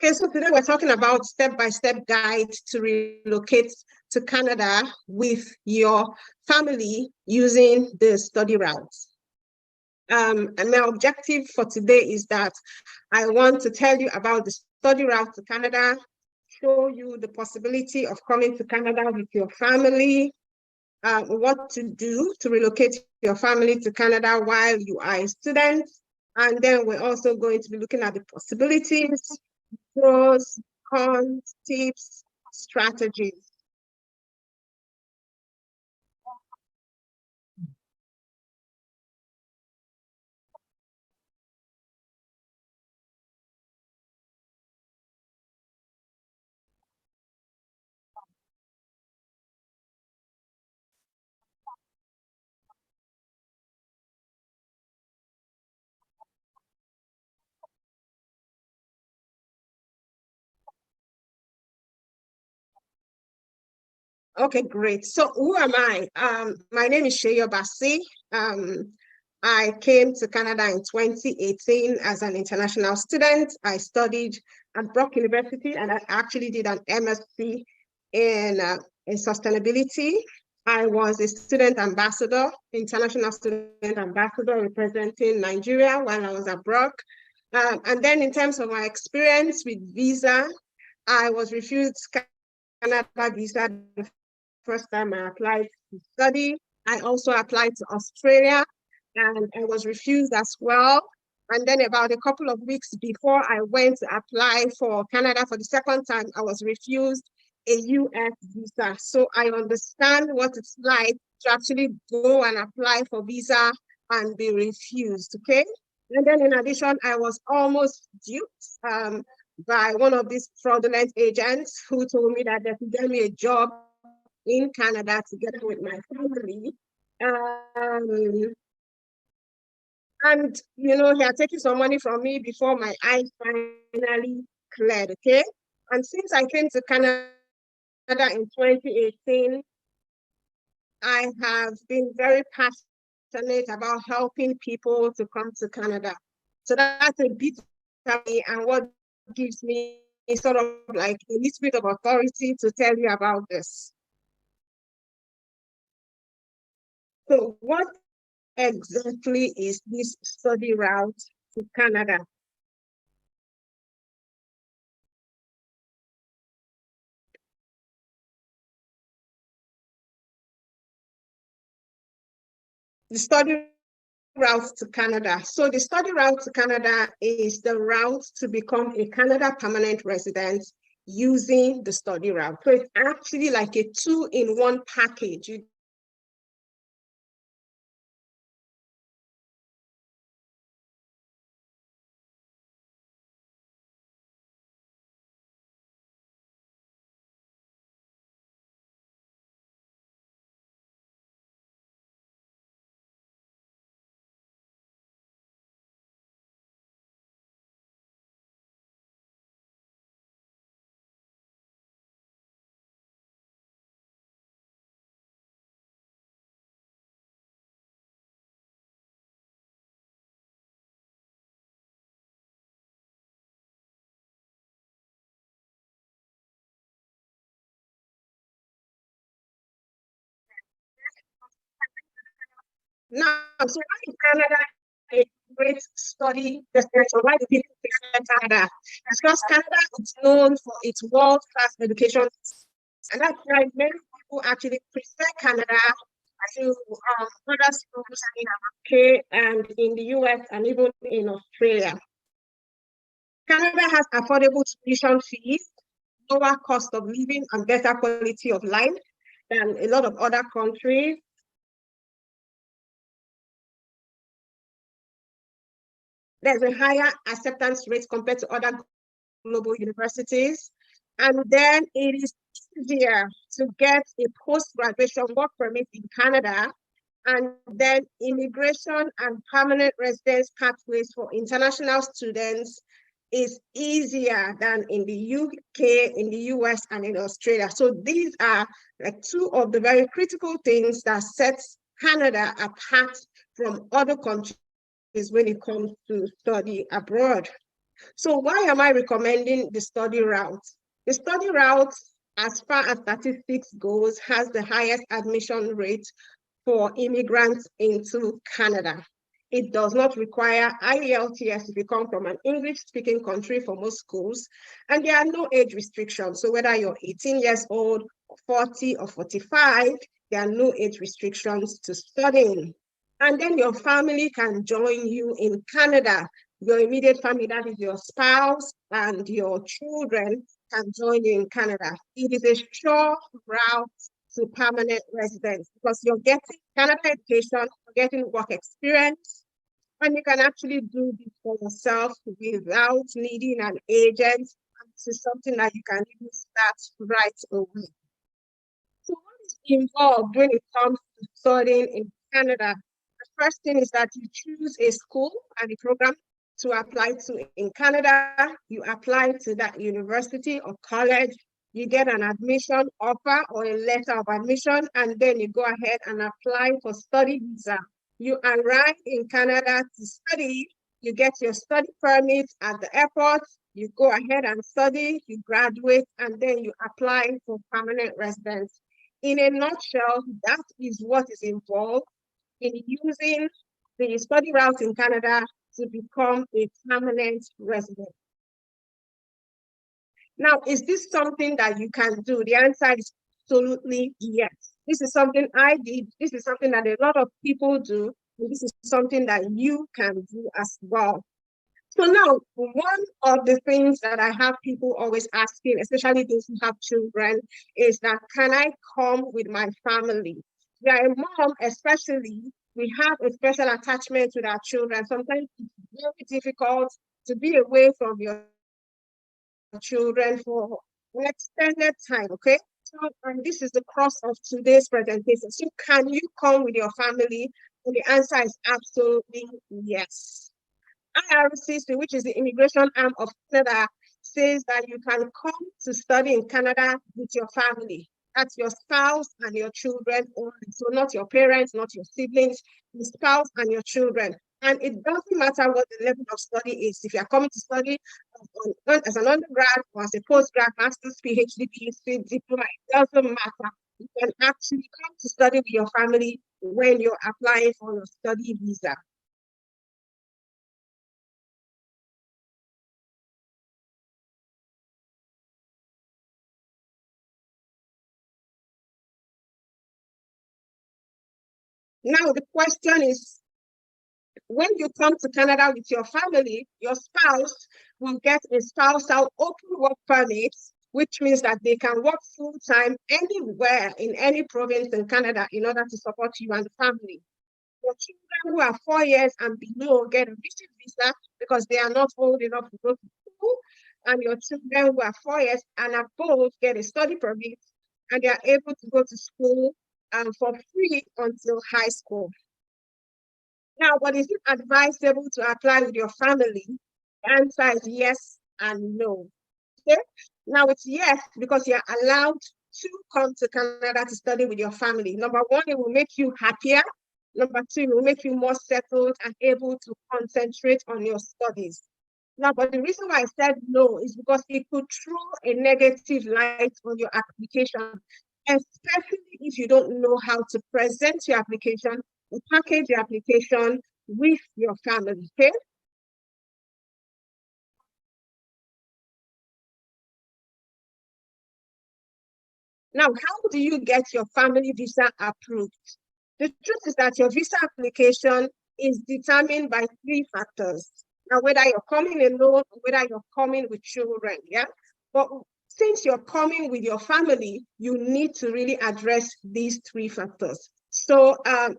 Okay, so today we're talking about step-by-step guide to relocate to Canada with your family using the study route. And my objective for today is that I want to tell you about the study route to Canada, show you the possibility of coming to Canada with your family, what to do to relocate your family to Canada while you are a student. And then we're also going to be looking at the possibilities, pros, cons, tips, strategies. Okay, great. So who am I? My name is Sheyo Bassi. I came to Canada in 2018 as an international student. I studied at Brock University and I actually did an MSc in sustainability. I was a student ambassador, international student ambassador representing Nigeria while I was at Brock. And then in terms of my experience with visa, I was refused Canada visa the first time I applied to study. I also applied to Australia and I was refused as well. And then about a couple of weeks before I went to apply for Canada for the second time, I was refused a US visa. So I understand what it's like to actually go and apply for visa and be refused, okay? And then in addition, I was almost duped by one of these fraudulent agents who told me that they could get me a job in Canada together with my family. And he had taken some money from me before my eyes finally cleared, okay? And since I came to Canada in 2018, I have been very passionate about helping people to come to Canada. So that's a bit of me and what gives me sort of like a little bit of authority to tell you about this. So what exactly is this study route to Canada? The study route to Canada. So the study route to Canada is the route to become a Canada permanent resident using the study route. So it's actually like a two-in-one package. You Now, so why is Canada a great study destination? Why do people prefer Canada? Because Canada is known for its world-class education, and that's why many people actually prefer Canada to other schools in the UK and in the US and even in Australia. Canada has affordable tuition fees, lower cost of living, and better quality of life than a lot of other countries. There's a higher acceptance rate compared to other global universities. And then it is easier to get a post-graduation work permit in Canada. And then immigration and permanent residence pathways for international students is easier than in the UK, in the US, and in Australia. So these are like two of the very critical things that sets Canada apart from other countries when it comes to study abroad. So why am I recommending the study route? The study route, as far as statistics goes, has the highest admission rate for immigrants into Canada. It does not require IELTS if you come from an English-speaking country for most schools, and there are no age restrictions. So whether you're 18 years old, 40 or 45, there are no age restrictions to studying. And then your family can join you in Canada. Your immediate family, that is your spouse and your children, can join you in Canada. It is a sure route to permanent residence because you're getting Canada education, you're getting work experience, and you can actually do this for yourself without needing an agent. This is something that you can even start right away. So what is involved when it comes to studying in Canada? The first thing is that you choose a school and a program to apply to in Canada. You apply to that university or college, you get an admission offer or a letter of admission, and then you go ahead and apply for study visa. You arrive in Canada to study, you get your study permit at the airport, you go ahead and study, you graduate, and then you apply for permanent residence. In a nutshell, that is what is involved in using the study route in Canada to become a permanent resident. Now, is this something that you can do? The answer is absolutely yes. This is something I did. This is something that a lot of people do. And this is something that you can do as well. So now, one of the things that I have people always asking, especially those who have children, is that can I come with my family? Yeah, a mom, especially, we have a special attachment with our children. Sometimes it's very difficult to be away from your children for an extended time, okay? So, and this is the cross of today's presentation. So can you come with your family? And the answer is absolutely yes. IRCC, which is the immigration arm of Canada, says that you can come to study in Canada with your family. That's your spouse and your children only. So not your parents, not your siblings, your spouse and your children. And it doesn't matter what the level of study is. If you're coming to study as an undergrad or as a postgrad, master's, PhD, PhD, diploma, it doesn't matter. You can actually come to study with your family when you're applying for your study visa. Now the question is, when you come to Canada with your family, your spouse will get a spousal open work permit, which means that they can work full-time anywhere in any province in Canada in order to support you and the family. Your children who are 4 years and below get a visit visa because they are not old enough to go to school, and your children who are 4 years and above get a study permit, and they are able to go to school for free until high school. Now, but is it advisable to apply with your family? The answer is yes and no. Okay? Now it's yes, because you're allowed to come to Canada to study with your family. Number one, it will make you happier. Number two, it will make you more settled and able to concentrate on your studies. Now, but the reason why I said no is because it could throw a negative light on your application, especially if you don't know how to present your application or package your application with your family, okay? Now, how do you get your family visa approved? The truth is that your visa application is determined by three factors. Now, whether you're coming alone or whether you're coming with children, yeah? But since you're coming with your family, you need to really address these three factors. So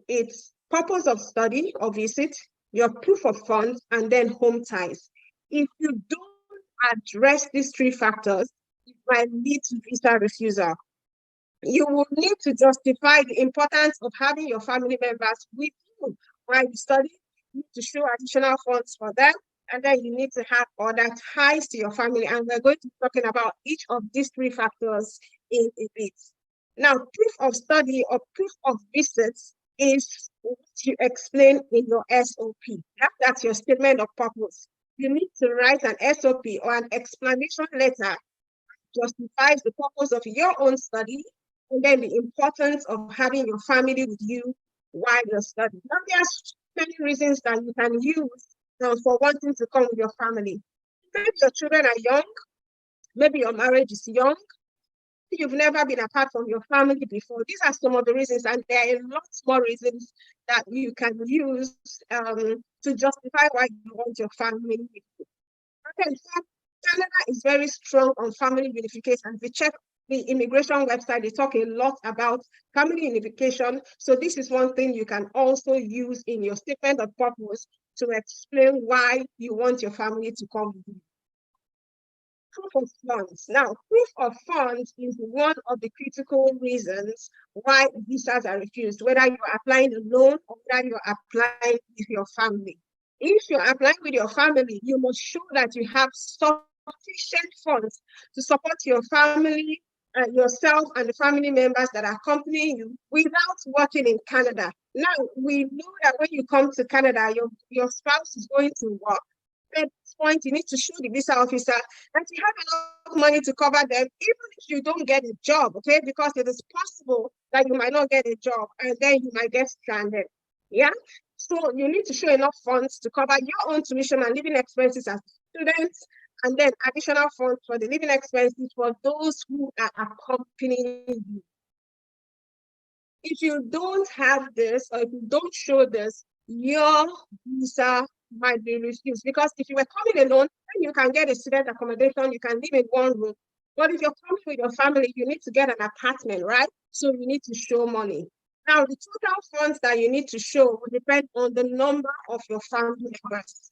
it's purpose of study or visit, your proof of funds, and then home ties. If you don't address these three factors, it might lead to visa refusal. You will need to justify the importance of having your family members with you while you study. You need to show additional funds for them, and then you need to have other ties to your family. And we're going to be talking about each of these three factors in a bit. Now, proof of study or proof of visits is what you explain in your SOP. That's your statement of purpose. you need to write an SOP or an explanation letter justifies the purpose of your own study, and then the importance of having your family with you while you're studying. Now, there are many reasons that you can use for wanting to come with your family. Maybe your children are young, maybe your marriage is young, you've never been apart from your family before. These are some of the reasons, and there are lots more reasons that you can use to justify why you want your family with you. Okay, so Canada is very strong on family unification. If you check the immigration website, they talk a lot about family unification. So this is one thing you can also use in your statement of purpose to explain why you want your family to come with you. Proof of funds. Now, proof of funds is one of the critical reasons why visas are refused, whether you're applying alone or whether you're applying with your family. If you're applying with your family, you must show that you have sufficient funds to support your family, yourself, and the family members that are accompanying you without working in Canada. Now, we know that when you come to Canada, your spouse is going to work. At this point, you need to show the visa officer that you have enough money to cover them, even if you don't get a job, okay? Because it is possible that you might not get a job and then you might get stranded. Yeah. So you need to show enough funds to cover your own tuition and living expenses as students, and then additional funds for the living expenses for those who are accompanying you. If you don't have this, or if you don't show this, your visa might be refused. Because if you were coming alone, then you can get a student accommodation, you can live in one room. But if you're coming with your family, you need to get an apartment, right? So you need to show money. Now, the total funds that you need to show will depend on the number of your family members.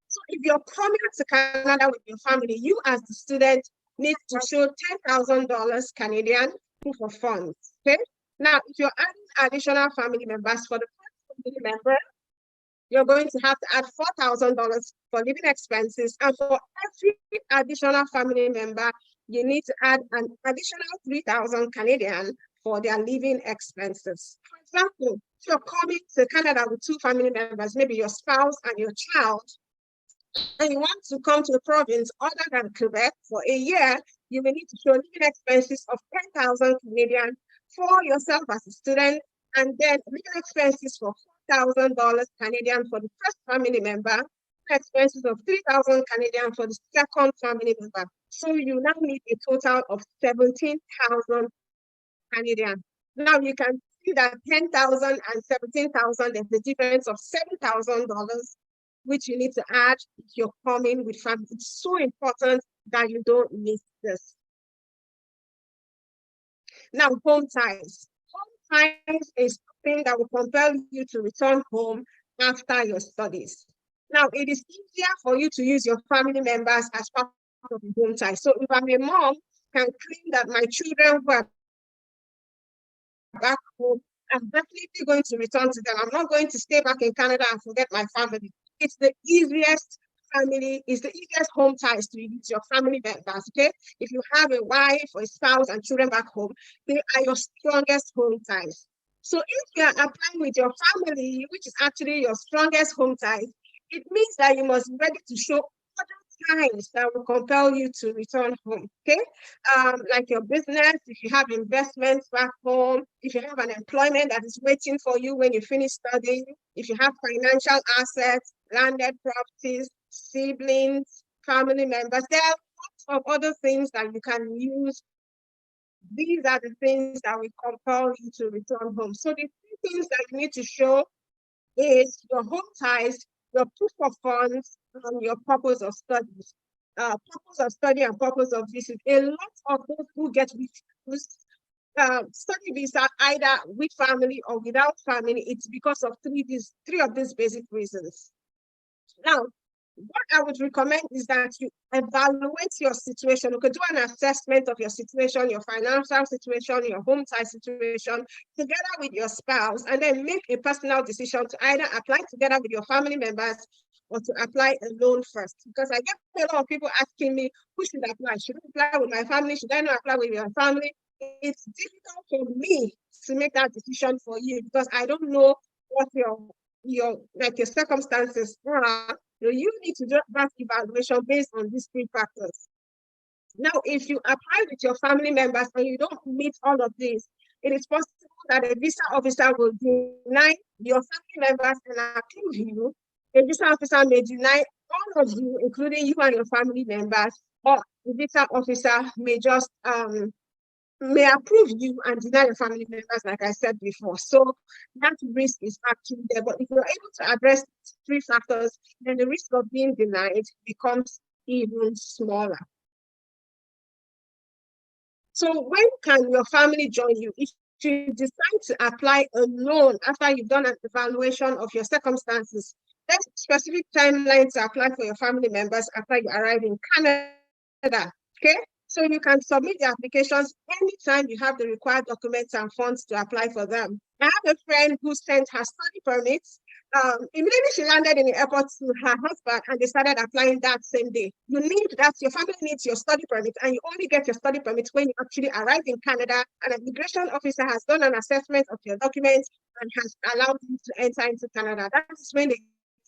So if you're coming to Canada with your family, you as the student need to show $10,000 Canadian proof of funds. Okay. Now, if you're adding additional family members, for the first family member, you're going to have to add $4,000 for living expenses, and for every additional family member, you need to add an additional 3,000 Canadian for their living expenses. For example, if you're coming to Canada with two family members, maybe your spouse and your child, and you want to come to a province other than Quebec for a year, you will need to show living expenses of 10,000 Canadian for yourself as a student, and then living expenses for $4,000 Canadian for the first family member, expenses of 3,000 Canadian for the second family member. So you now need a total of 17,000 Canadian. Now you can see that 10,000 and 17,000, there's a difference of $7,000, which you need to add if you're coming with family. It's so important that you don't miss this. Now, home ties. Home ties is something that will compel you to return home after your studies. Now, it is easier for you to use your family members as part of the home ties. So if I'm a mom, can claim that my children who are back home, I'm definitely going to return to them. I'm not going to stay back in Canada and forget my family. It's the easiest family, it's the easiest home ties to use your family members, okay? If you have a wife or a spouse and children back home, they are your strongest home ties. So if you are applying with your family, which is actually your strongest home ties, it means that you must be ready to show other times that will compel you to return home, okay? Like your business, if you have investments back home, if you have an employment that is waiting for you when you finish studying, if you have financial assets, landed properties, siblings, family members, there are lots of other things that you can use. These are the things that will compel you to return home. So the three things that you need to show is your home ties, your proof of funds, and your purpose of studies. Purpose of study and purpose of visit. A lot of those who get study visa either with family or without family, it's because of three of these basic reasons. Now, what I would recommend is that you evaluate your situation. You could do an assessment of your situation, your financial situation, your home tie situation, together with your spouse, and then make a personal decision to either apply together with your family members or to apply alone first. Because I get a lot of people asking me, who should I apply? Should I apply with my family? Should I not apply with your family? It's difficult for me to make that decision for you because I don't know what your your circumstances are, you need to do that evaluation based on these three factors. Now, if you apply with your family members and you don't meet all of these, it is possible that a visa officer will deny your family members and approve you. A visa officer may deny all of you, including you and your family members, or the visa officer may just may approve you and deny your family members, like I said before. So that risk is actually there. But if you're able to address three factors, then the risk of being denied becomes even smaller. So when can your family join you? If you decide to apply a loan after you've done an evaluation of your circumstances, there's a specific timeline to apply for your family members after you arrive in Canada. Okay? So you can submit the applications anytime you have the required documents and funds to apply for them. I have a friend who sent her study permits. Immediately she landed in the airport to her husband and they started applying that same day. You need that, your family needs your study permit, and you only get your study permit when you actually arrive in Canada and an immigration officer has done an assessment of your documents and has allowed you to enter into Canada. That is when they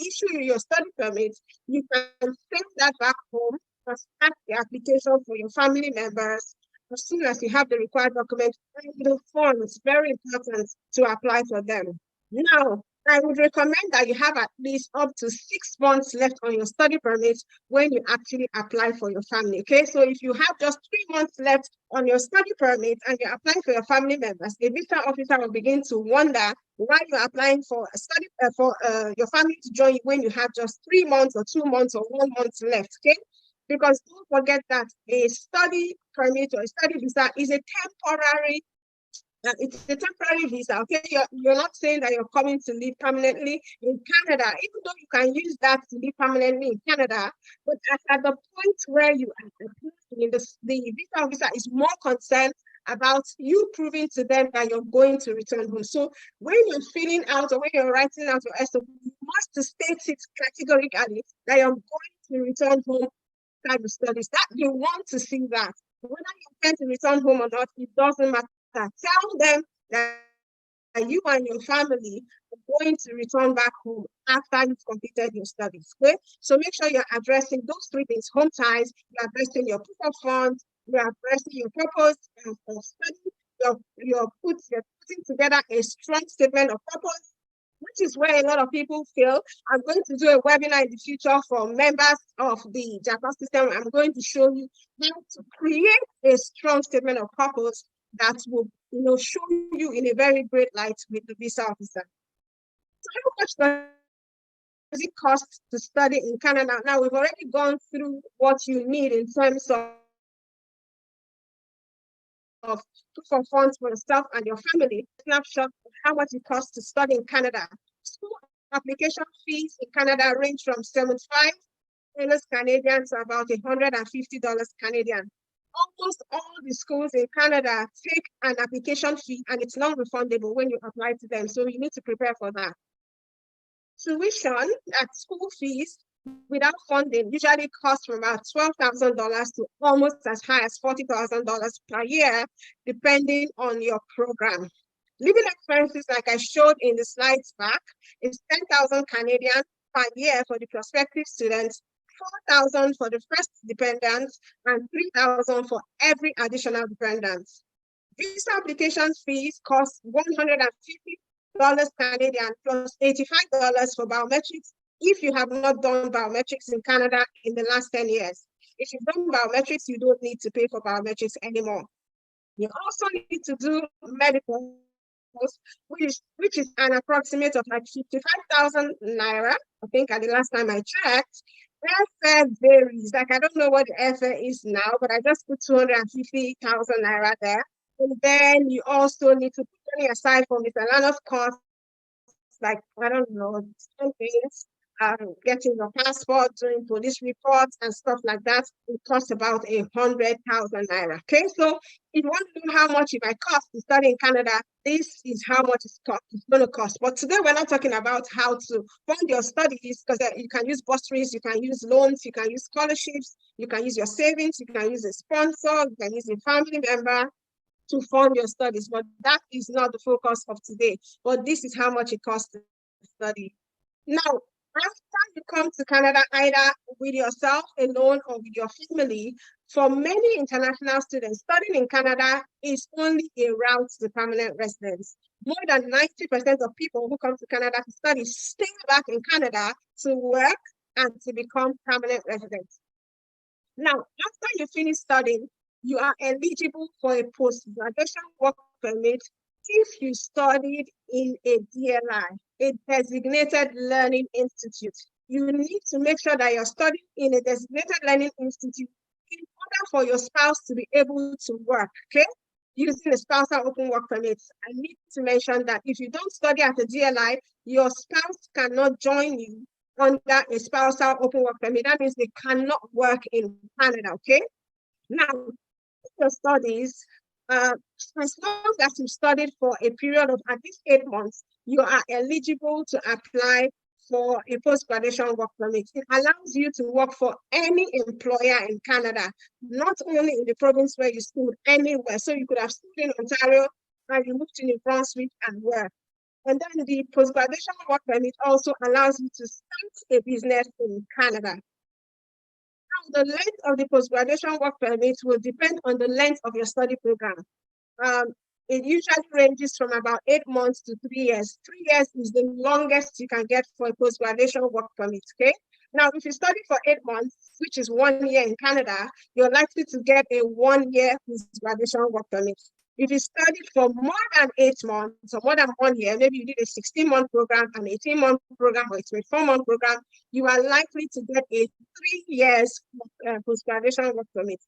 issue you your study permit. You can send that back home and start the application for your family members as soon as you have the required documents and the forms. Very important to apply for them. Now, I would recommend that you have at least up to 6 months left on your study permit when you actually apply for your family. Okay, so if you have just 3 months left on your study permit and you're applying for your family members, the visa officer will begin to wonder why you're applying for a study for your family to join you when you have just 3 months or 2 months or 1 month left. Okay, because don't forget that a study permit or a study visa is a temporary it's a temporary visa. Okay, you're not saying that you're coming to live permanently in Canada, even though you can use that to live permanently in Canada. But at the point where you are applying, the visa officer is more concerned about you proving to them that you're going to return home. So when you're filling out or when you're writing out your SOP, you must state it categorically that you're going to return home after the studies. That you want to see that. Whether you intend to return home or not, it doesn't matter. Tell them that you and your family are going to return back home after you've completed your studies. Okay? So make sure you're addressing those three things: home ties, you're addressing your proof of funds, you're addressing your purpose of study, you're putting together a strong statement of purpose, which is where a lot of people feel. I'm going to do a webinar in the future for members of the JAPA system. I'm going to show you how to create a strong statement of purpose that will, show you in a very great light with the visa officer. So how much does it cost to study in Canada? Now, we've already gone through what you need in terms of proof of funds for yourself and your family. Snapshot of how much it costs to study in Canada. School application fees in Canada range from $75 Canadian to about $150 Canadian. Almost all the schools in Canada take an application fee and it's non-refundable when you apply to them. So you need to prepare for that. Tuition at school fees without funding usually costs from about $12,000 to almost as high as $40,000 per year, depending on your program. Living expenses, like I showed in the slides back, is 10,000 Canadian per year for the prospective students, 4,000 for the first dependent, and 3,000 for every additional dependent. Visa application fees cost $150 Canadian plus $85 for biometrics if you have not done biometrics in Canada in the last 10 years. If you've done biometrics, you don't need to pay for biometrics anymore. You also need to do medical, which is an approximate of like 55,000 Naira. I think at the last time I checked. Airfare varies. Like, I don't know what the airfare is now, but I just put 250,000 Naira there. And then you also need to put money aside for miscellaneous costs, like, I don't know, things, getting your passport, doing police reports and stuff like that. It costs about 100,000 Naira. Okay, so if you want to know how much it might cost to study in Canada, this is how much it's going to cost. But today we're not talking about how to fund your studies, because you can use bursaries, you can use loans, you can use scholarships, you can use your savings, you can use a sponsor, you can use a family member to fund your studies. But that is not the focus of today. But this is how much it costs to study Now, after you come to Canada, either with yourself alone or with your family, for many international students, studying in Canada is only a route to permanent residence. More than 90% of people who come to Canada to study stay back in Canada to work and to become permanent residents. Now, after you finish studying, you are eligible for a post-graduation work permit if you studied in a DLI, a designated learning institute. You need to make sure that you're studying in a designated learning institute in order for your spouse to be able to work, okay? Using a spousal open work permit. I need to mention that if you don't study at a DLI, your spouse cannot join you under a spousal open work permit. That means they cannot work in Canada, okay? Now, your studies, as long as you studied for a period of at least 8 months, you are eligible to apply for a post-graduation work permit. It allows you to work for any employer in Canada, not only in the province where you schooled, anywhere. So you could have schooled in Ontario and you moved to New Brunswick and work. And then the post-graduation work permit also allows you to start a business in Canada. Now, the length of the post-graduation work permit will depend on the length of your study program. It usually ranges from about 8 months to 3 years. 3 years is the longest you can get for a post-graduation work permit, okay? Now, if you study for 8 months, which is 1 year in Canada, you're likely to get a 1-year post-graduation work permit. If you studied for more than 8 months or more than 1 year, maybe you did a 16-month program, an 18-month program, or a 24-month program, you are likely to get a 3 years post-graduation work permit.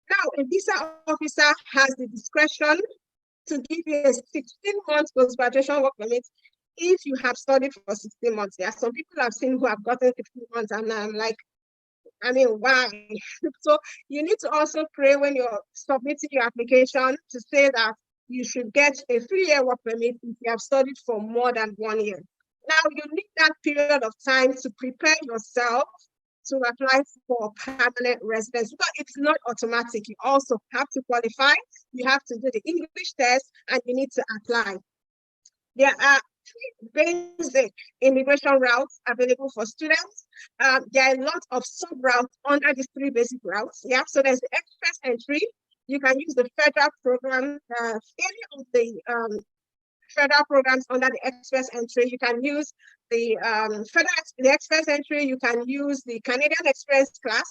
Now, a visa officer has the discretion to give you a 16-month post-graduation work permit if you have studied for 16 months. There are some people I've seen who have gotten 16 months, and I'm like, I mean, why? So you need to also pray when you're submitting your application to say that you should get a 3-year work permit if you have studied for more than 1 year. Now, you need that period of time to prepare yourself to apply for permanent residence, because it's not automatic. You also have to qualify, you have to do the English test, and you need to apply. There are 3 basic immigration routes available for students. There are a lot of sub-routes under these 3 basic routes. Yeah, so there's the express entry. You can use the federal program, any of the federal programs under the express entry. You can use the the express entry. You can use the Canadian Express class,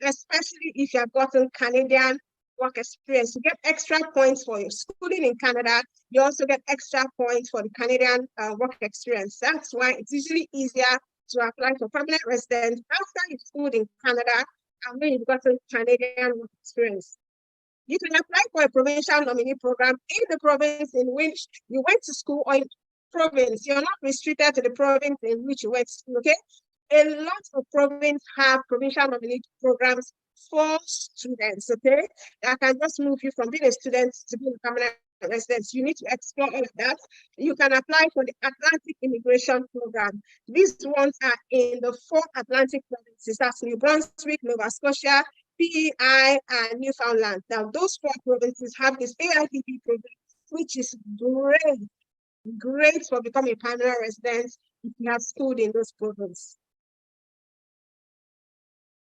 especially if you have gotten Canadian work experience. You get extra points for your schooling in Canada. You also get extra points for the Canadian work experience. That's why it's usually easier to apply for permanent residence after you've schooled in Canada and when you've gotten Canadian work experience. You can apply for a provincial nominee program in the province in which you went to school, or in province. You're not restricted to the province in which you went to school, okay? A lot of provinces have provincial nominee programs for students, okay? That can just move you from being a student to being a permanent resident. You need to explore all of that. You can apply for the Atlantic Immigration Program. These ones are in the 4 Atlantic provinces. That's New Brunswick, Nova Scotia, PEI, and Newfoundland. Now, those 4 provinces have this AIPP program, which is great for becoming a permanent resident if you have schooled in those provinces.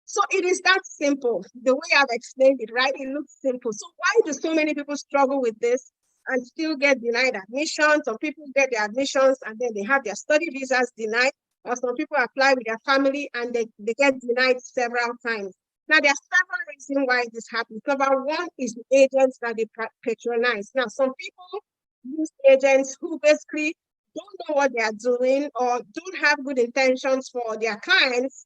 So it is that simple. The way I've explained it, right? It looks simple. So why do so many people struggle with this and still get denied admission? Some people get their admissions and then they have their study visas denied, or some people apply with their family and they get denied several times. Now, there are several reasons why this happens. Number one is the agents that they patronize. Now, some people use agents who basically don't know what they are doing or don't have good intentions for their clients.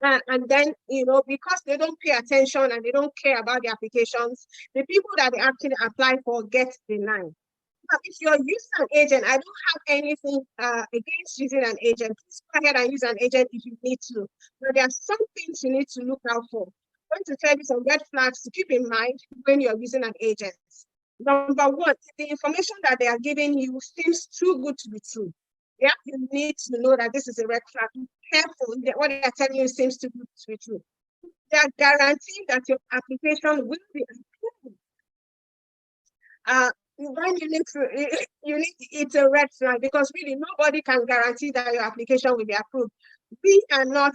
And then, because they don't pay attention and they don't care about the applications, the people that they actually apply for get denied. Now, if you're using an agent, I don't have anything against using an agent. Please go ahead and use an agent if you need to. But there are some things you need to look out for. I'm going to tell you some red flags to keep in mind when you're using an agent. Number one, the information that they are giving you seems too good to be true. Yeah, you need to know that this is a red flag. Be careful that what they're telling you seems too good to be true. They are guaranteeing that your application will be approved. then you need to, it's a red flag, because really nobody can guarantee that your application will be approved. We are not,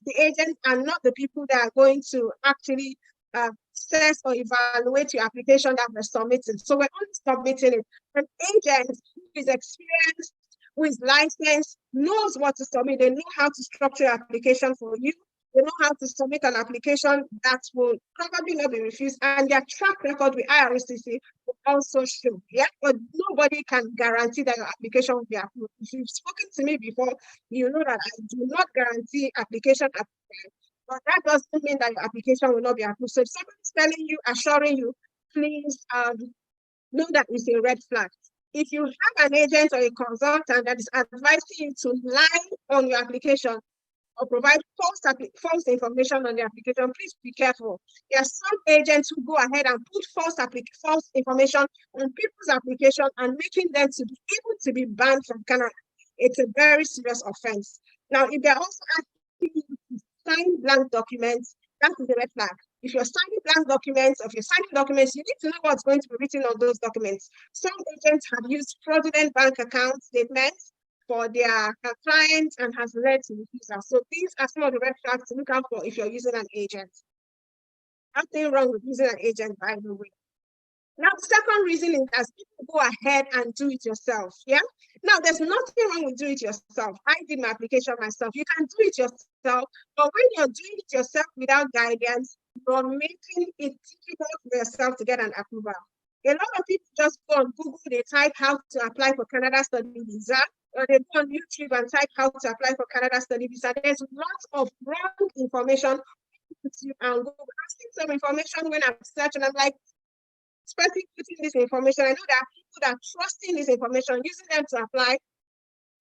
the agents are not the people that are going to actually assess or evaluate your application that we're submitting. So we're only submitting it. An agent who is experienced, who is licensed, knows what to submit. They know how to structure your application for you. They know how to submit an application that will probably not be refused, and their track record with IRCC will also show. Yeah, but nobody can guarantee that your application will be approved. If you've spoken to me before, you know that I do not guarantee application approval, but that doesn't mean that your application will not be approved. So if somebody's telling you, assuring you, please know that it's a red flag. If you have an agent or a consultant that is advising you to lie on your application or provide false information on the application, please be careful. There are some agents who go ahead and put false information on people's application and making them to be able to be banned from Canada. It's a very serious offense. Now, if they're also asking you to sign blank documents, that is a red flag. If you're signing blank documents, or if you're signing documents, you need to know what's going to be written on those documents. Some agents have used fraudulent bank account statements for their clients and has led to refusal. So these are some of the red flags to look out for if you're using an agent. Nothing wrong with using an agent, by the way. Now, the second reason is that people go ahead and do it yourself. Yeah. Now, there's nothing wrong with doing it yourself. I did my application myself. You can do it yourself, but when you're doing it yourself without guidance, you're making it difficult for yourself to get an approval. A lot of people just go on Google, they type how to apply for Canada study visa, or they go on YouTube and type how to apply for Canada study visa. There's lots of wrong information and Google asking some information when I'm searching. I'm like, especially putting this information. I know there are people that are trusting this information, using them to apply,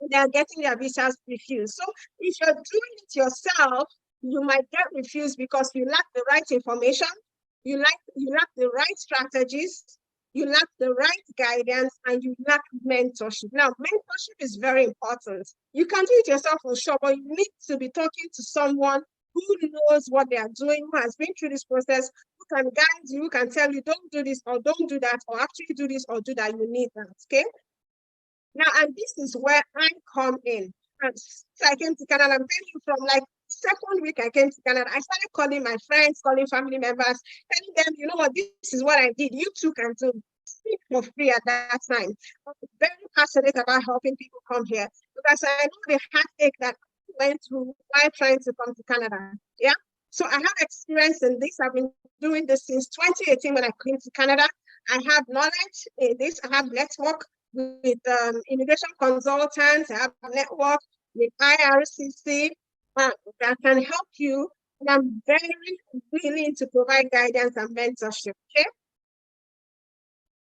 and they are getting their visas refused. So if you're doing it yourself, you might get refused because you lack the right information, you lack the right strategies, you lack the right guidance, and you lack mentorship. Now, mentorship is very important. You can do it yourself for sure, but you need to be talking to someone who knows what they are doing, who has been through this process, who can guide you, who can tell you, don't do this or don't do that, or actually do this or do that. You need that, okay? Now, and this is where I come in. And so I came to Canada, I'm telling you, from like second week I came to Canada, I started calling my friends, calling family members, telling them, you know what, this is what I did. You too can do. Speak for free at that time. I'm very passionate about helping people come here because I know the heartache that I went through while trying to come to Canada. Yeah. So I have experience in this. I've been doing this since 2018 when I came to Canada. I have knowledge in this. I have network with immigration consultants. I have a network with IRCC that can help you. And I'm very willing to provide guidance and mentorship. Okay.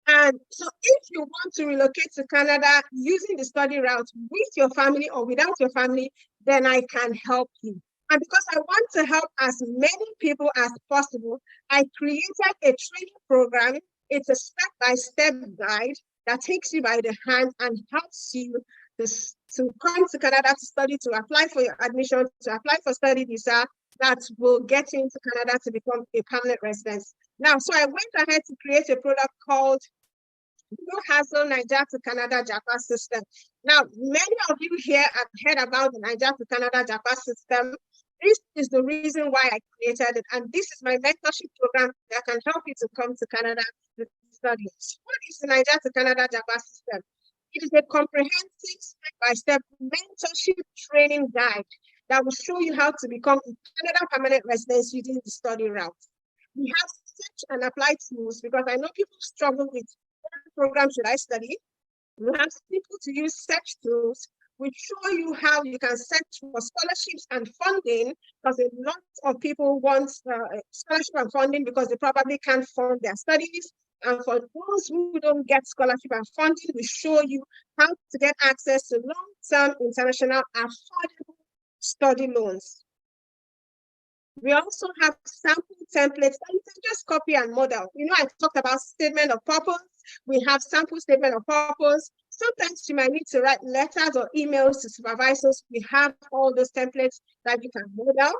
And so if you want to relocate to Canada using the study route with your family or without your family, then I can help you. And because I want to help as many people as possible, I created a training program. It's a step-by-step guide that takes you by the hand and helps you to come to Canada to study, to apply for your admission, to apply for study visa that will get you into Canada to become a permanent resident. Now, so I went ahead to create a product called No Hassle Niger to Canada JAPA system. Now, many of you here have heard about the Niger to Canada JAPA system. This is the reason why I created it, and this is my mentorship program that can help you to come to Canada to study. What is the Niger to Canada JAPA system? It is a comprehensive step-by-step mentorship training guide that will show you how to become a Canada permanent resident using the study route. We have search and apply tools because I know people struggle with what program should I study. We have people to use search tools. We show you how you can search for scholarships and funding because a lot of people want scholarship and funding because they probably can't fund their studies. And for those who don't get scholarship and funding, we show you how to get access to long-term international affordable study loans. We also have sample templates that you can just copy and model. You know, I talked about statement of purpose. We have sample statement of purpose. Sometimes you might need to write letters or emails to supervisors. We have all those templates that you can model.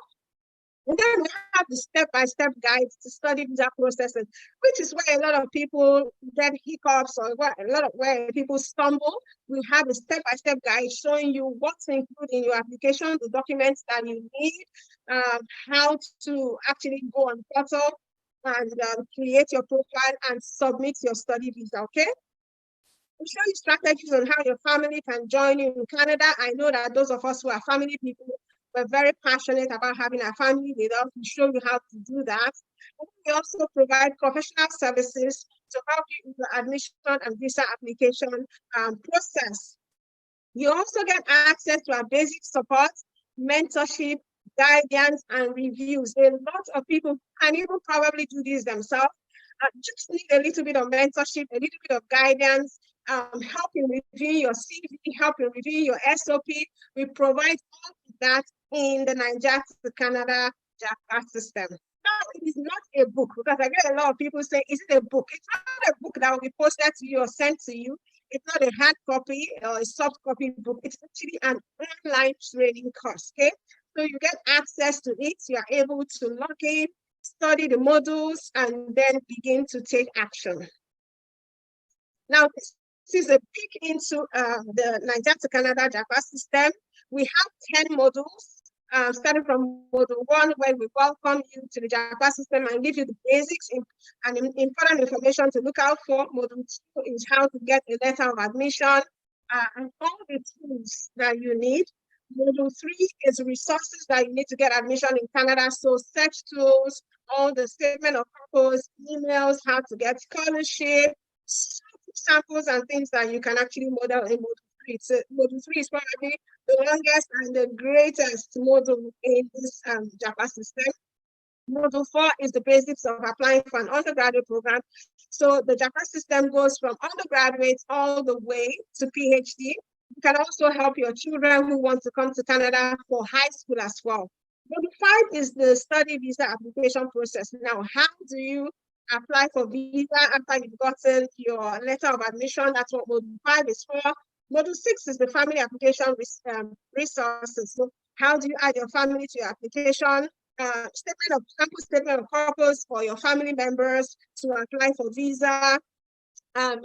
And then we have the step-by-step guides to study visa processes, which is where a lot of people get hiccups or where people stumble. We have a step-by-step guide showing you what to include in your application, the documents that you need, how to actually go on the portal and create your profile and submit your study visa, okay? We show you strategies on how your family can join you in Canada. I know that those of us who are family people, we're very passionate about having a family with us. We show you how to do that. And we also provide professional services to help you with the admission and visa application process. You also get access to our basic support, mentorship, guidance, and reviews. A lot of people can even probably do this themselves. Just need a little bit of mentorship, a little bit of guidance, help in reviewing your CV, help in reviewing your SOP. We provide all of that in the Nigeria to Canada JAPA system. Now, it is not a book, because I get a lot of people say, is it a book? It's not a book that will be posted to you or sent to you. It's not a hard copy or a soft copy book. It's actually an online training course, okay? So you get access to it. You are able to log in, study the modules, and then begin to take action. Now, this is a peek into the Nigeria to Canada JAPA system. We have 10 modules, starting from module 1, where we welcome you to the JAPA system and give you the basics and important information to look out for. Module 2 is how to get a letter of admission and all the tools that you need. Module 3 is resources that you need to get admission in Canada. So search tools, all the statement of purpose, emails, how to get scholarship, samples and things that you can actually model in module 3. So module 3 is probably the longest and the greatest module in this JAPA system. Module 4 is the basics of applying for an undergraduate program. So the JAPA system goes from undergraduate all the way to PhD. You can also help your children who want to come to Canada for high school as well. Module 5 is the study visa application process. Now, how do you apply for visa after you've gotten your letter of admission? That's what Module 5 is for. Module 6 is the family application resources. So how do you add your family to your application? Sample statement of purpose for your family members to apply for visa.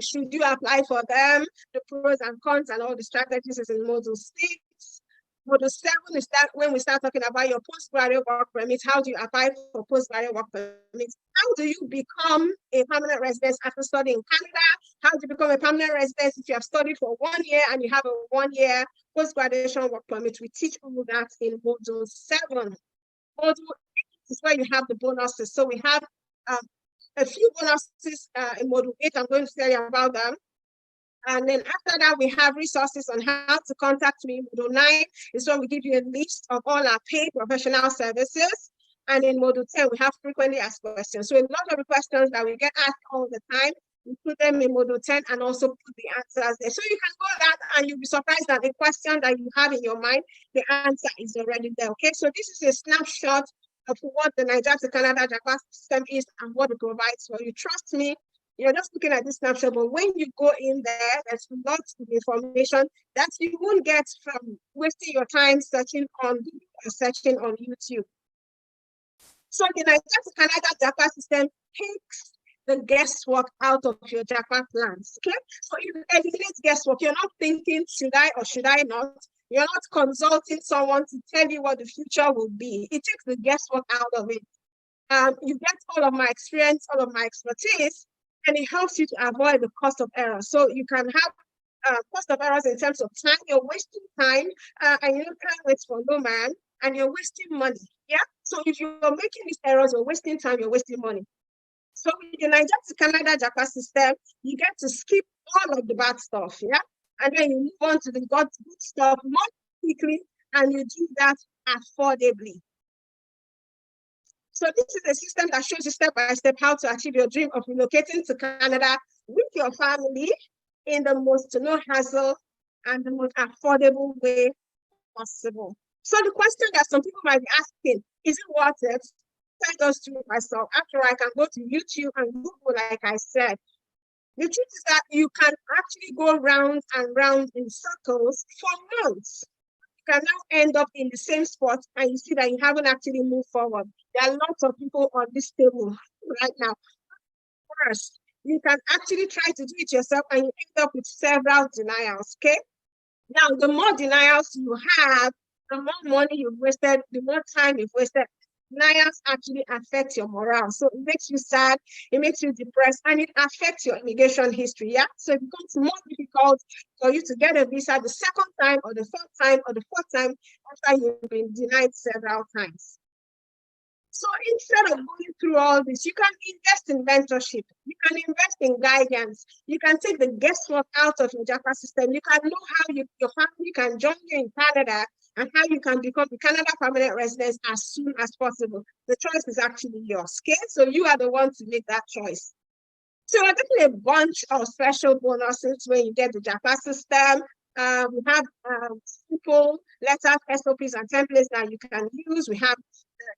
Should you apply for them? The pros and cons and all the strategies is in Module 6. Module 7 is that when we start talking about your postgraduate work permit. How do you apply for postgraduate work permit? How do you become a permanent resident after studying in Canada? How do you become a permanent resident if you have studied for 1 year and you have a 1-year post-graduation work permit? We teach all that in Module 7. Module 8 is where you have the bonuses. So we have a few bonuses in Module 8. I'm going to tell you about them. And then after that, we have resources on how to contact me. Module 9 is where we give you a list of all our paid professional services. And in Module 10, we have frequently asked questions. So a lot of the questions that we get asked all the time, we put them in Module 10 and also put the answers there. So you can go that and you'll be surprised that the question that you have in your mind, the answer is already there, okay? So this is a snapshot of what the Nigeria to Canada JAPA system is and what it provides for you. Trust me, you're just looking at this snapshot, but when you go in there, there's lots of information that you won't get from wasting your time searching on Google or searching on YouTube. So the Nigeria to Canada JAPA system takes the guesswork out of your JAPA plans, okay? So it eliminates guesswork. You're not thinking, should I or should I not? You're not consulting someone to tell you what the future will be. It takes the guesswork out of it. You get all of my experience, all of my expertise, and it helps you to avoid the cost of error. So you can have cost of errors in terms of time. You're wasting time, and you know, time waits for no man, and you're wasting money. Yeah. So if you're making these errors, you're wasting time, you're wasting money. So with the Nigeria to Canada JAPA system, you get to skip all of the bad stuff. Yeah. And then you move on to the good stuff more quickly, and you do that affordably. So this is a system that shows you step by step how to achieve your dream of relocating to Canada with your family in the most no hassle and the most affordable way possible. So the question that some people might be asking, is it worth it? I just do it myself. After I can go to YouTube and Google, like I said. The truth is that you can actually go round and round in circles for months. You can now end up in the same spot and you see that you haven't actually moved forward. There are lots of people on this table right now. First, you can actually try to do it yourself and you end up with several denials, okay? Now, the more denials you have, the more money you've wasted, the more time you've wasted. Denials actually affect your morale. So it makes you sad, it makes you depressed, and it affects your immigration history. Yeah. So it becomes more difficult for you to get a visa the second time or the third time or the fourth time after you've been denied several times. So instead of going through all this, you can invest in mentorship. You can invest in guidance. You can take the guesswork out of your JAPA system. You can know how your family can join you in Canada and how you can become the Canada permanent resident as soon as possible. The choice is actually yours, okay? So you are the one to make that choice. So we're getting a bunch of special bonuses when you get the JAPA system. We have simple letters, SOPs, and templates that you can use. We have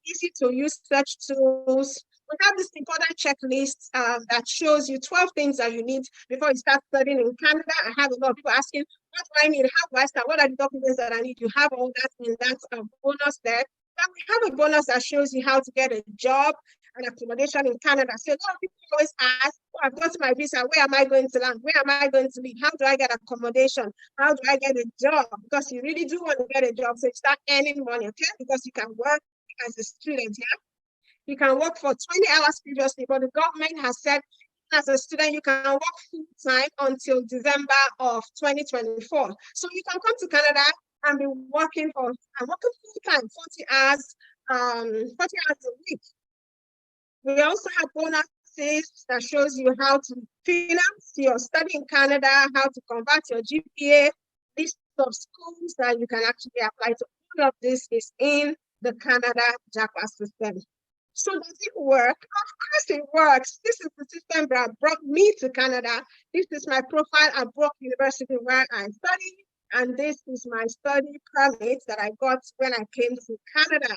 easy to use search tools. We have this important checklist that shows you 12 things that you need before you start studying in Canada. I have a lot of people asking, what do I need? How do I start? What are the documents that I need? You have all that in that bonus there. Then we have a bonus that shows you how to get a job and accommodation in Canada. So a lot of people always ask, oh, I've got my visa, where am I going to land? Where am I going to live? How do I get accommodation? How do I get a job? Because you really do want to get a job, so you start earning money, okay? Because you can work as a student, yeah? You can work for 20 hours previously, but the government has said as a student, you can work full-time until December of 2024. So you can come to Canada and be working full-time, 40 hours a week. We also have bonuses that shows you how to finance your study in Canada, how to convert your GPA, list of schools that you can actually apply to. All of this is in the Canada JAPA system. So does it work? Of course it works. This is the system that brought me to Canada. This is my profile at Brock University where I studied, and this is my study permit that I got when I came to Canada.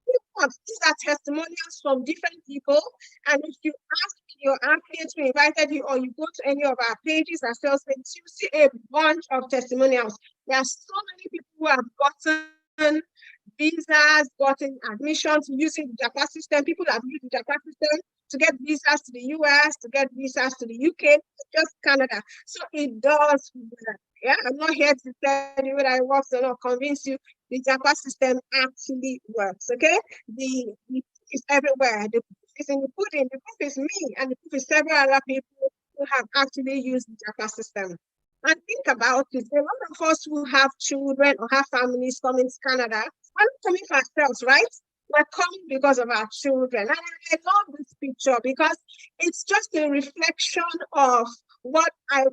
These are testimonials from different people, and if you ask your affiliates who invited you, or you go to any of our pages and sales pages, you see a bunch of testimonials. There are so many people who have gotten visas, gotten admissions using the JAPA system. People have used the JAPA system to get visas to the US, to get visas to the UK, just Canada. So it does work. Yeah, I'm not here to tell you whether it works or not, convince you. The JAPA system actually works, okay? The proof is everywhere. The proof is in the pudding. The proof is me, and the proof is several other people who have actually used the JAPA system. And think about it, a lot of us who have children or have families coming to Canada, we're not coming for ourselves, right? We're coming because of our children. And I love this picture because it's just a reflection of what I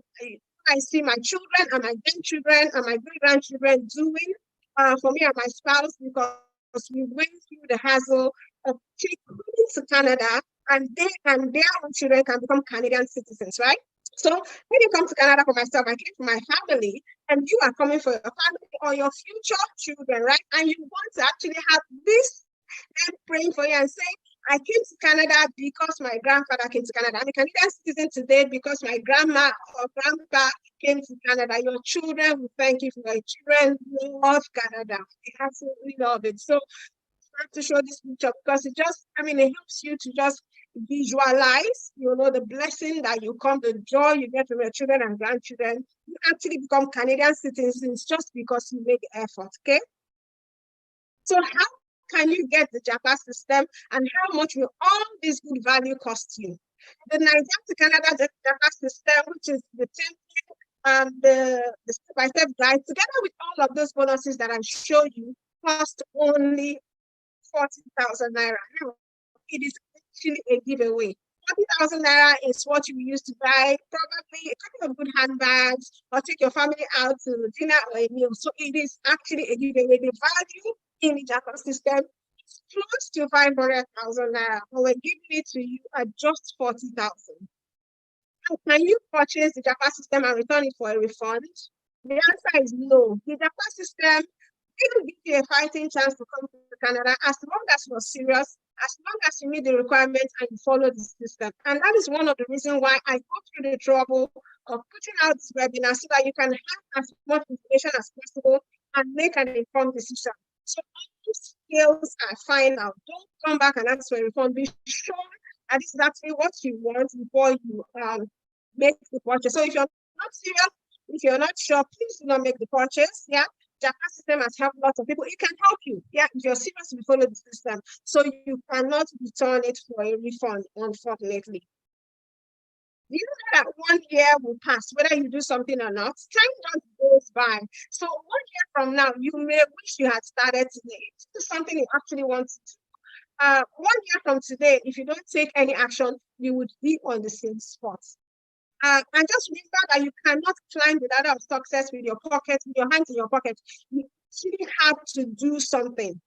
see my children and my grandchildren and my great-grandchildren doing for me and my spouse, because we went through the hassle of coming to Canada, and they and their own children can become Canadian citizens, right? So when you come to Canada, for myself, I came for my family, and you are coming for your family or your future children, right? And you want to actually have this, them praying for you and saying, I came to Canada because my grandfather came to Canada. I'm a Canadian citizen today because my grandma or grandpa came to Canada. Your children will thank you for your children love Canada. They absolutely love it. So I have to show this picture because it just, it helps you to just visualize, the blessing that you come, the joy you get from your children and grandchildren. You actually become Canadian citizens just because you make effort, okay? So how can you get the JAPA system, and how much will all this good value cost you? The Nigeria to Canada JAPA system, which is the template, the step-by-step guide, together with all of those bonuses that I show you, cost only 40,000 naira. Now, it is actually a giveaway. 40,000 naira is what you use to buy probably a couple of good handbags or take your family out to dinner or a meal. So it is actually a giveaway. The value in the JAPA system is close to 500,000 naira, but we're giving it to you at just 40,000. Can you purchase the JAPA system and return it for a refund? The answer is no. The JAPA system will give you a fighting chance to come to Canada as long as you're serious, as long as you meet the requirements and you follow the system. And that is one of the reasons why I go through the trouble of putting out this webinar so that you can have as much information as possible and make an informed decision. So all these skills are final. Don't come back and ask for a refund. Be sure that this is actually what you want before you make the purchase. So if you're not serious, if you're not sure, please do not make the purchase. Yeah. Japa system has helped lots of people. It can help you. Yeah, if you're serious, you follow the system. So you cannot return it for a refund, unfortunately. You know that 1 year will pass, whether you do something or not. Time just goes by. So 1 year from now, you may wish you had started today. This is something you actually want to do. 1 year from today, if you don't take any action, you would be on the same spot. And just remember that you cannot climb the ladder of success with your pocket, with your hands in your pocket. You actually have to do something.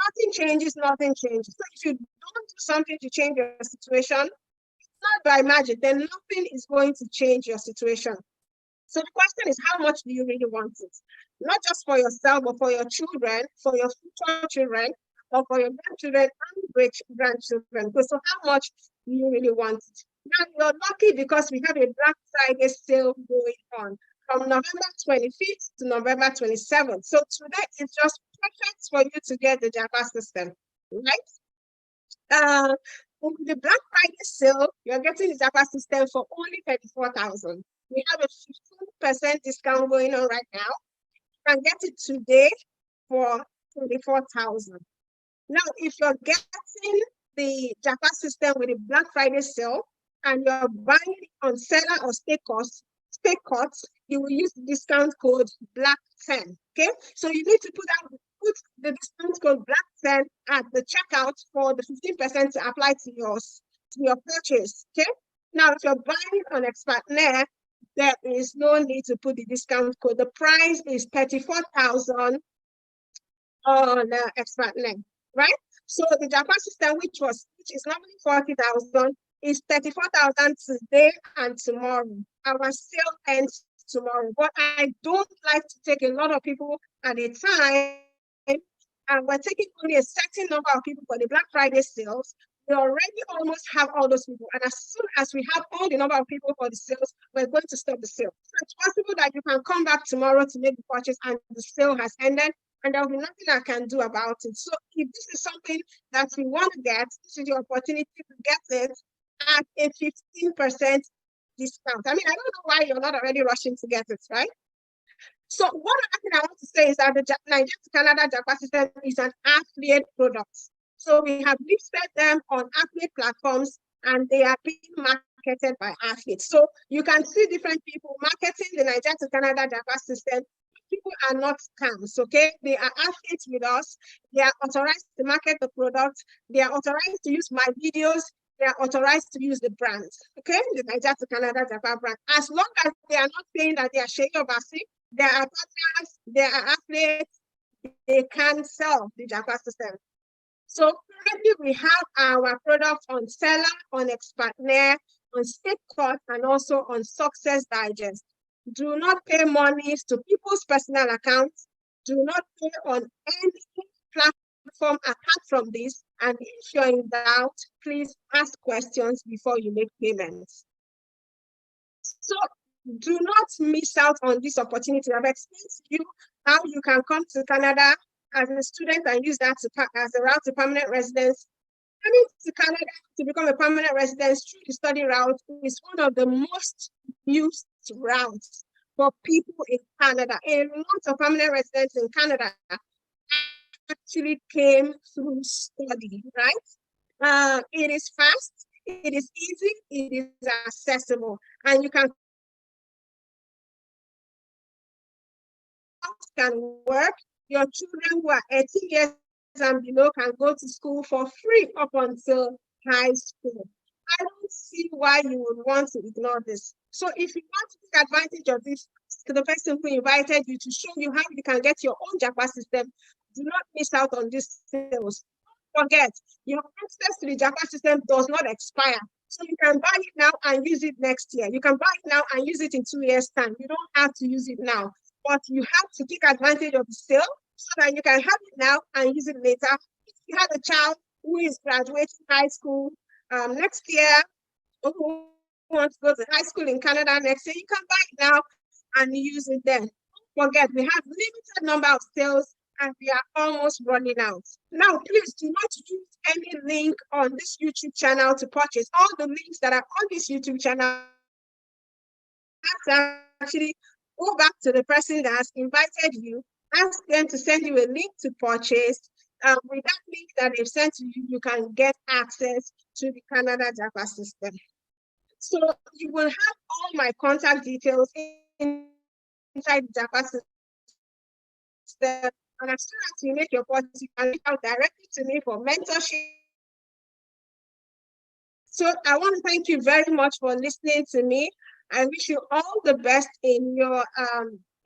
Nothing changes, nothing changes. So if you don't do something to change your situation, not by magic, then nothing is going to change your situation. So the question is, how much do you really want it? Not just for yourself, but for your children, for your future children, or for your grandchildren and great grandchildren. So how much do you really want it? Now you're lucky because we have a Black Friday sale going on from November 25th to November 27th. So today is just perfect for you to get the Japa system, right? With the Black Friday sale, you're getting the Japa system for only 34,000. We have a 15% discount going on right now. You can get it today for 24,000. Now, if you're getting the Japa system with the Black Friday sale and you're buying it on seller or stake cuts, you will use the discount code BLACK10. Okay, so you need to put the discount code BLACK10 at the checkout for the 15% to apply to your purchase. Okay, now if you're buying on ExpertNet, there is no need to put the discount code. The price is 34,000 on ExpertNet, right? So the Japa system, which is normally 40,000, is 34,000 today and tomorrow. Our sale ends tomorrow, but I don't like to take a lot of people at a time, and we're taking only a certain number of people for the Black Friday sales. We already almost have all those people, and as soon as we have all the number of people for the sales, we're going to stop the sale. So it's possible that you can come back tomorrow to make the purchase and the sale has ended, and there'll be nothing I can do about it. So if this is something that you want to get, this is your opportunity to get it at a 15% discount. I mean, I don't know why you're not already rushing to get it, right? So one other thing I want to say is that the Nigeria to Canada Japa system is an affiliate product. So we have listed them on affiliate platforms and they are being marketed by affiliates. So you can see different people marketing the Nigeria to Canada Japa system. People are not scams, okay? They are affiliates with us. They are authorized to market the product. They are authorized to use my videos. They are authorized to use the brand, okay? The Nigeria to Canada Japa brand. As long as they are not saying that they are Sheyo Basi, they are partners, they are affiliates, they can sell the Japa system. So currently we have our products on Seller, on ExpertNet, on StakeCut, and also on Success Digest. Do not pay monies to people's personal accounts. Do not pay on any platform apart from this. And if you're in doubt, please ask questions before you make payments. So do not miss out on this opportunity. I've explained to you how you can come to Canada as a student and use that as a route to permanent residence. Coming to Canada to become a permanent resident through the study route is one of the most used routes for people in Canada. A lot of permanent residents in Canada actually came through study, right? It is fast, it is easy, it is accessible, and you can work. Your children who are 18 years and below can go to school for free up until high school. I don't see why you would want to ignore this. So if you want to take advantage of this, to the person who invited you to show you how you can get your own Japa system, do not miss out on these sales. Don't forget, your access to the Japa system does not expire. So you can buy it now and use it next year. You can buy it now and use it in 2 years' time. You don't have to use it now, but you have to take advantage of the sale so that you can have it now and use it later. If you have a child who is graduating high school next year, or who wants to go to high school in Canada next year, you can buy it now and use it then. Don't forget, we have limited number of sales and we are almost running out. Now, please do not use any link on this YouTube channel to purchase. All the links that are on this YouTube channel, actually go back to the person that has invited you, ask them to send you a link to purchase. With that link that they've sent to you, you can get access to the Canada Japa system. So you will have all my contact details inside the Japa system. And as soon as you make your purchase, you can reach out directly to me for mentorship. So I want to thank you very much for listening to me. I wish you all the best in your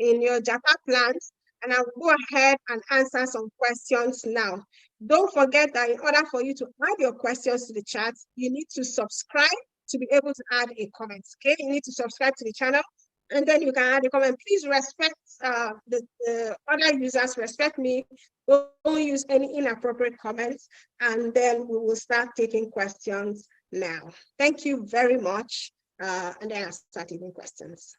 Japa plans. And I will go ahead and answer some questions now. Don't forget that in order for you to add your questions to the chat, you need to subscribe to be able to add a comment. Okay, you need to subscribe to the channel, and then you can add a comment. Please respect the other users, respect me. Don't use any inappropriate comments, and then we will start taking questions now. Thank you very much. And then I'll start taking questions.